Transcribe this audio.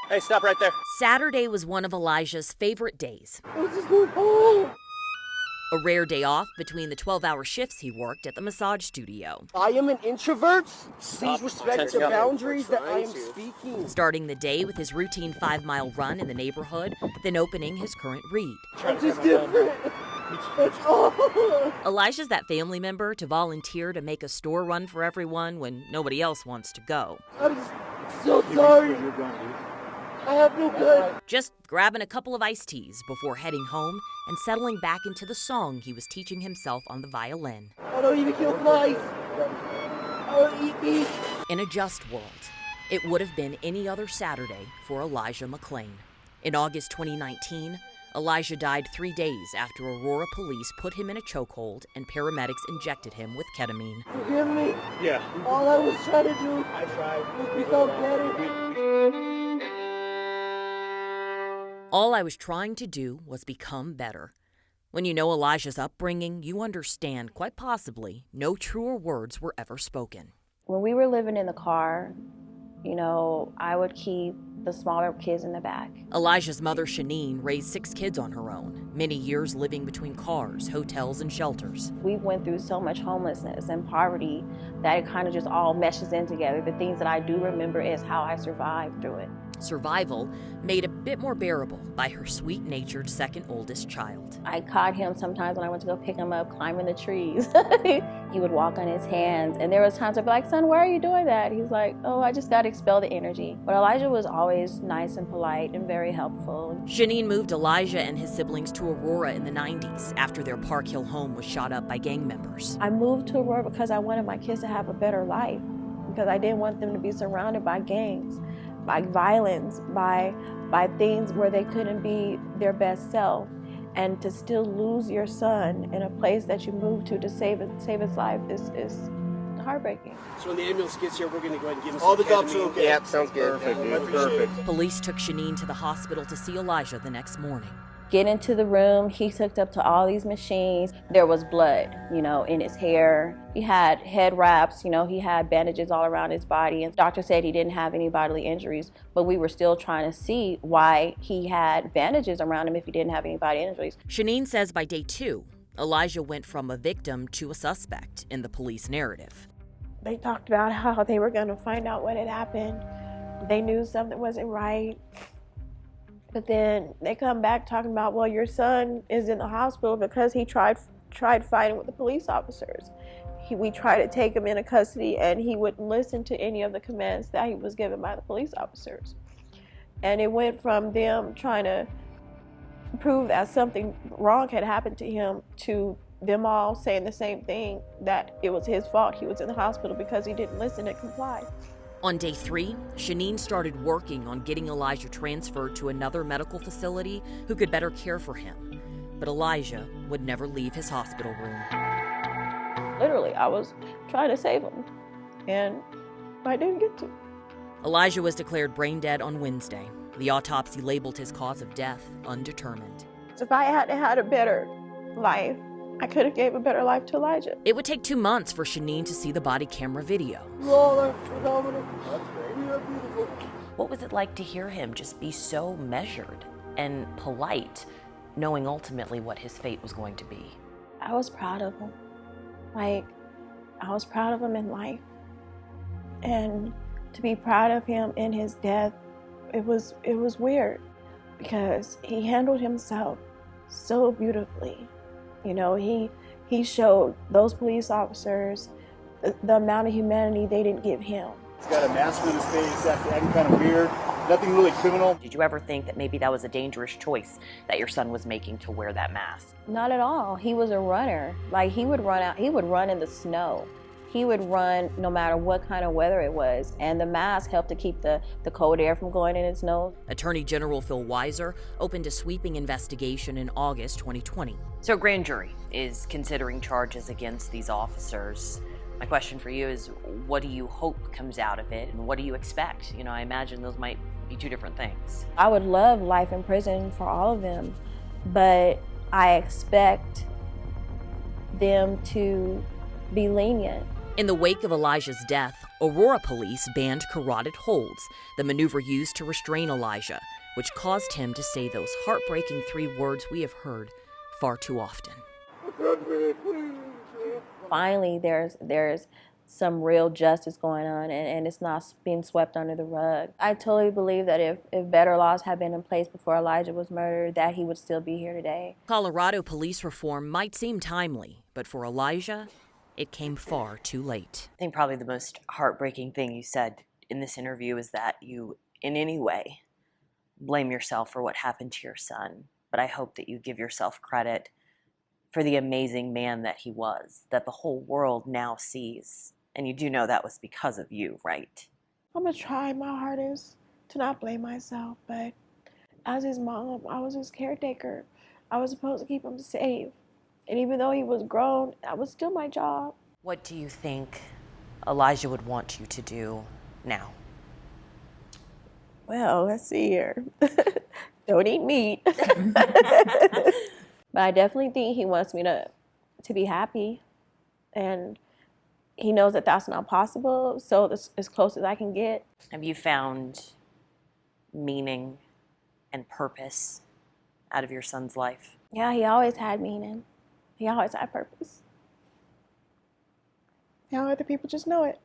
Hey, stop right there. Saturday was one of Elijah's favorite days. Let's just go home. A rare day off between the 12-hour shifts he worked at the massage studio. I am an introvert. Please respect the boundaries that I am speaking. Starting the day with his routine 5-mile run in the neighborhood, then opening his current read. I'm just different. That's all. Elijah's that family member to volunteer to make a store run for everyone when nobody else wants to go. I'm so sorry. I have no gun. Just grabbing a couple of iced teas before heading home and settling back into the song he was teaching himself on the violin. I don't even kill flies. I don't eat meat. In a just world, it would have been any other Saturday for Elijah McClain. In August 2019, Elijah died 3 days after Aurora police put him in a chokehold and paramedics injected him with ketamine. Forgive me. Yeah. All I was trying to do was become better. All I was trying to do was become better. When you know Elijah's upbringing, you understand, quite possibly, no truer words were ever spoken. When we were living in the car, I would keep the smaller kids in the back. Elijah's mother, Sheneen, raised 6 kids on her own, many years living between cars, hotels, and shelters. We went through so much homelessness and poverty that it kind of just all meshes in together. The things that I do remember is how I survived through it. Survival made a bit more bearable by her sweet-natured second oldest child. I caught him sometimes when I went to go pick him up, climbing the trees. He would walk on his hands, and there was times I'd be like, "Son, why are you doing that?" He's like, "Oh, I just got to expel the energy." But Elijah was always nice and polite and very helpful. Sheneen moved Elijah and his siblings to Aurora in the 90s after their Park Hill home was shot up by gang members. I moved to Aurora because I wanted my kids to have a better life, because I didn't want them to be surrounded by gangs, by violence, by things where they couldn't be their best self. And to still lose your son in a place that you moved to save his life is heartbreaking. So when the ambulance gets here, we're going to go ahead and give him All some the cops are ketamine. okay. Yeah, sounds good. Perfect, dude. I appreciate it. Police took Sheneen to the hospital to see Elijah the next morning. Get into the room, he's hooked up to all these machines. There was blood, in his hair. He had head wraps, he had bandages all around his body. And the doctor said he didn't have any bodily injuries, but we were still trying to see why he had bandages around him if he didn't have any body injuries. Sheneen says by day 2, Elijah went from a victim to a suspect in the police narrative. They talked about how they were going to find out what had happened. They knew something wasn't right. But then they come back talking about, well, your son is in the hospital because he tried fighting with the police officers. We tried to take him into custody, and he wouldn't listen to any of the commands that he was given by the police officers. And it went from them trying to prove that something wrong had happened to him to them all saying the same thing, that it was his fault he was in the hospital because he didn't listen and comply. On day 3, Sheneen started working on getting Elijah transferred to another medical facility who could better care for him. But Elijah would never leave his hospital room. Literally, I was trying to save him, and I didn't get to. Elijah was declared brain dead on Wednesday. The autopsy labeled his cause of death undetermined. If I had had a better life, I could have gave a better life to Elijah. It would take 2 months for Sheneen to see the body camera video. You all are phenomenal. That's great. You are beautiful. What was it like to hear him just be so measured and polite, knowing ultimately what his fate was going to be? I was proud of him. I was proud of him in life. And to be proud of him in his death, it was weird, because he handled himself so beautifully. He showed those police officers the amount of humanity they didn't give him. He's got a mask on his face, acting kind of weird. Nothing really criminal. Did you ever think that maybe that was a dangerous choice that your son was making to wear that mask? Not at all. He was a runner. Like, he would run in the snow. He would run no matter what kind of weather it was, and the mask helped to keep the cold air from going in his nose. Attorney General Phil Weiser opened a sweeping investigation in August 2020. So a grand jury is considering charges against these officers. My question for you is, what do you hope comes out of it, and what do you expect? I imagine those might be 2 different things. I would love life in prison for all of them, but I expect them to be lenient In the wake of Elijah's death, Aurora police banned carotid holds, the maneuver used to restrain Elijah, which caused him to say those heartbreaking 3 words we have heard far too often. Finally, there's some real justice going on, and it's not being swept under the rug. I totally believe that if better laws had been in place before Elijah was murdered, that he would still be here today. Colorado police reform might seem timely, but for Elijah, it came far too late. I think probably the most heartbreaking thing you said in this interview is that you, in any way, blame yourself for what happened to your son. But I hope that you give yourself credit for the amazing man that he was, that the whole world now sees. And you do know that was because of you, right? I'm gonna try my hardest to not blame myself, but as his mom, I was his caretaker. I was supposed to keep him safe. And even though he was grown, that was still my job. What do you think Elijah would want you to do now? Well, let's see here. Don't eat meat. But I definitely think he wants me to be happy. And he knows that that's not possible, so as close as I can get. Have you found meaning and purpose out of your son's life? Yeah, he always had meaning. He always had purpose. Now other people just know it.